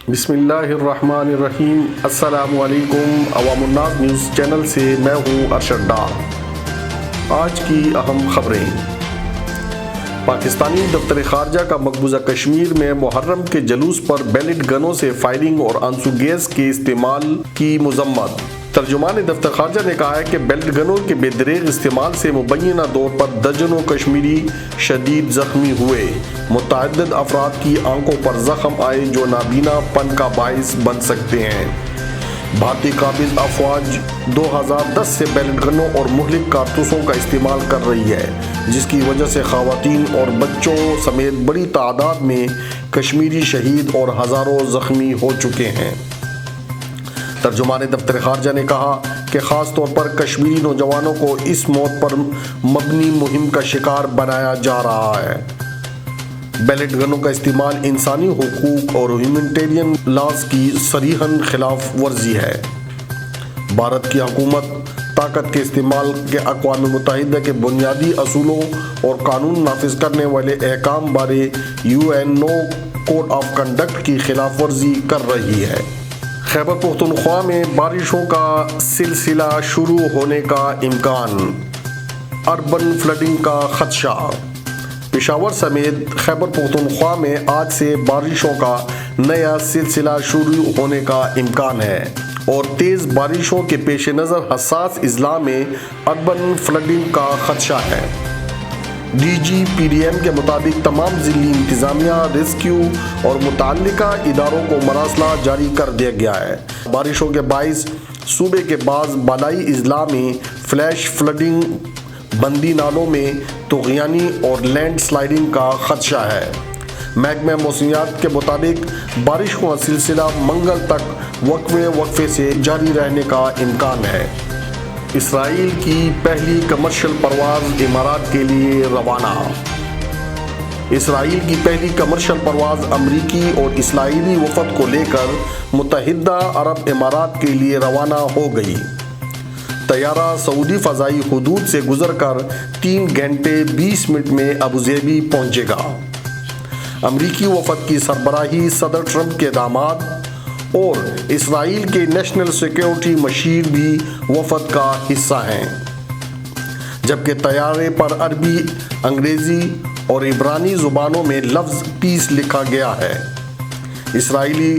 بسم اللہ الرحمن الرحیم۔ السلام علیکم۔ عوام الناس نیوز چینل سے میں ہوں ارشد ڈار۔ آج کی اہم خبریں۔ پاکستانی دفتر خارجہ کا مقبوضہ کشمیر میں محرم کے جلوس پر بیلٹ گنوں سے فائرنگ اور آنسو گیس کے استعمال کی مذمت۔ ترجمان دفتر خارجہ نے کہا ہے کہ بیلٹ گنوں کے بے دریغ استعمال سے مبینہ طور پر درجنوں کشمیری شدید زخمی ہوئے۔ متعدد افراد کی آنکھوں پر زخم آئے جو نابینا پن کا باعث بن سکتے ہیں۔ بھارتی قابض افواج 2010 سے بیلٹ گنوں اور مہلک کارتوسوں کا استعمال کر رہی ہے، جس کی وجہ سے خواتین اور بچوں سمیت بڑی تعداد میں کشمیری شہید اور ہزاروں زخمی ہو چکے ہیں۔ ترجمان دفتر خارجہ نے کہا کہ خاص طور پر کشمیری نوجوانوں کو اس موت پر مبنی مہم کا شکار بنایا جا رہا ہے۔ بیلٹ گنوں کا استعمال انسانی حقوق اور ہیومینٹیرین لاز کی صریحاً خلاف ورزی ہے۔ بھارت کی حکومت طاقت کے استعمال کے اقوام متحدہ کے بنیادی اصولوں اور قانون نافذ کرنے والے احکام بارے UN کوڈ آف کنڈکٹ کی خلاف ورزی کر رہی ہے۔ خیبر پختونخوا میں بارشوں کا سلسلہ شروع ہونے کا امکان، اربن فلڈنگ کا خدشہ۔ پشاور سمیت خیبر پختونخوا میں آج سے بارشوں کا نیا سلسلہ شروع ہونے کا امکان ہے اور تیز بارشوں کے پیش نظر حساس اضلاع میں اربن فلڈنگ کا خدشہ ہے۔ DGPDM کے مطابق تمام ضلعی انتظامیہ، ریسکیو اور متعلقہ اداروں کو مراسلہ جاری کر دیا گیا ہے۔ بارشوں کے باعث صوبے کے بعض بالائی اضلاع میں فلیش فلڈنگ، بندی نالوں میں طغیانی اور لینڈ سلائڈنگ کا خدشہ ہے۔ محکمہ موسمیات کے مطابق بارشوں کا سلسلہ منگل تک وقفے سے جاری رہنے کا امکان ہے۔ اسرائیل کی پہلی کمرشل پرواز امارات کے لیے روانہ۔ اسرائیل کی پہلی کمرشل پرواز امریکی اور اسرائیلی وفد کو لے کر متحدہ عرب امارات کے لیے روانہ ہو گئی۔ طیارہ سعودی فضائی حدود سے گزر کر 3 گھنٹے 20 منٹ میں ابوظہبی پہنچے گا۔ امریکی وفد کی سربراہی صدر ٹرمپ کے داماد اور اسرائیل کے نیشنل سیکیورٹی مشیر بھی وفد کا حصہ ہیں، جبکہ طیارے پر عربی، انگریزی اور عبرانی زبانوں میں لفظ پیس لکھا گیا ہے۔ اسرائیلی،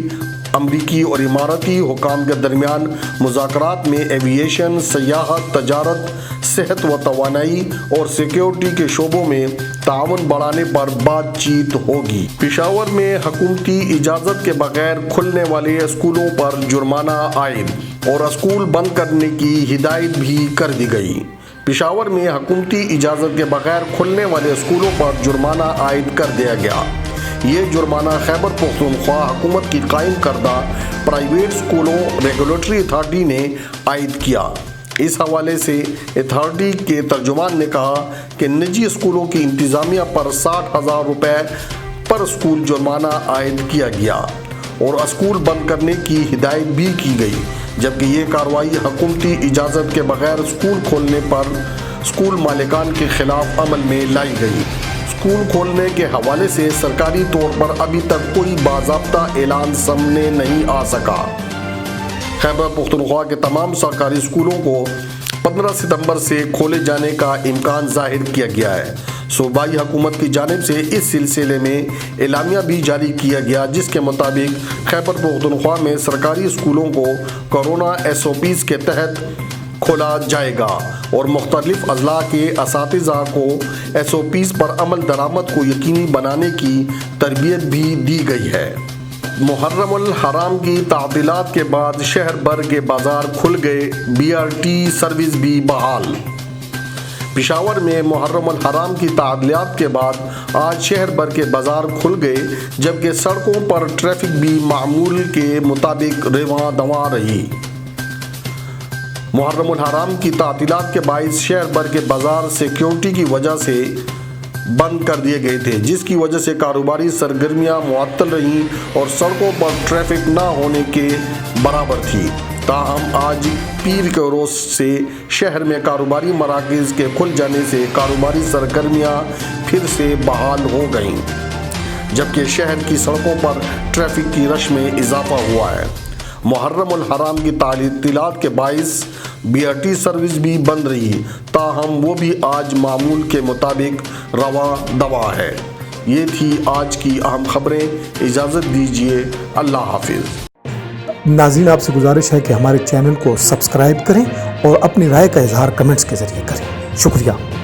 امریکی اور اماراتی حکام کے درمیان مذاکرات میں ایوییشن، سیاحت، تجارت، صحت و توانائی اور سیکیورٹی کے شعبوں میں تعاون بڑھانے پر بات چیت ہوگی۔ پشاور میں حکومتی اجازت کے بغیر کھلنے والے اسکولوں پر جرمانہ عائد اور اسکول بند کرنے کی ہدایت بھی کر دی گئی۔ پشاور میں حکومتی اجازت کے بغیر کھلنے والے اسکولوں پر جرمانہ عائد کر دیا گیا۔ یہ جرمانہ خیبر پختونخوا حکومت کی قائم کردہ پرائیویٹ اسکولوں ریگولیٹری اتھارٹی نے عائد کیا۔ اس حوالے سے اتھارٹی کے ترجمان نے کہا کہ نجی اسکولوں کی انتظامیہ پر 60,000 روپے پر اسکول جرمانہ عائد کیا گیا اور اسکول بند کرنے کی ہدایت بھی کی گئی، جبکہ یہ کارروائی حکومتی اجازت کے بغیر اسکول کھولنے پر اسکول مالکان کے خلاف عمل میں لائی گئی۔ اسکول کھولنے کے حوالے سے سرکاری طور پر ابھی تک کوئی باضابطہ اعلان سامنے نہیں آ سکا۔ خیبر پختونخوا کے تمام سرکاری اسکولوں کو 15 ستمبر سے کھولے جانے کا امکان ظاہر کیا گیا ہے۔ صوبائی حکومت کی جانب سے اس سلسلے میں اعلامیہ بھی جاری کیا گیا، جس کے مطابق خیبر پختونخوا میں سرکاری اسکولوں کو کورونا SOPs کے تحت کھولا جائے گا اور مختلف اضلاع کے اساتذہ کو SOPs پر عمل درآمد کو یقینی بنانے کی تربیت بھی دی گئی ہے۔ محرم الحرام کی تعطیلات کے بعد شہر بھر کے بازار کھل گئے، BRT سروس بھی بحال۔ پشاور میں محرم الحرام کی تعطیلات کے بعد آج شہر بھر کے بازار کھل گئے، جبکہ سڑکوں پر ٹریفک بھی معمول کے مطابق رواں دواں رہی۔ محرم الحرام کی تعطیلات کے باعث شہر بھر کے بازار سیکیورٹی کی وجہ سے بند کر دیے گئے تھے، جس کی وجہ سے کاروباری سرگرمیاں معطل رہیں اور سڑکوں پر ٹریفک نہ ہونے کے برابر تھی۔ تاہم آج پیر کے روز سے شہر میں کاروباری مراکز کے کھل جانے سے کاروباری سرگرمیاں پھر سے بحال ہو گئیں۔ جبکہ شہر کی سڑکوں پر ٹریفک کی رش میں اضافہ ہوا ہے۔ محرم الحرام کی تعطیلات کے باعث BRT سروس بھی بند رہی، تاہم وہ بھی آج معمول کے مطابق رواں دواں ہے۔ یہ تھی آج کی اہم خبریں۔ اجازت دیجیے، اللہ حافظ۔ ناظرین، آپ سے گزارش ہے کہ ہمارے چینل کو سبسکرائب کریں اور اپنی رائے کا اظہار کمنٹس کے ذریعے کریں۔ شکریہ۔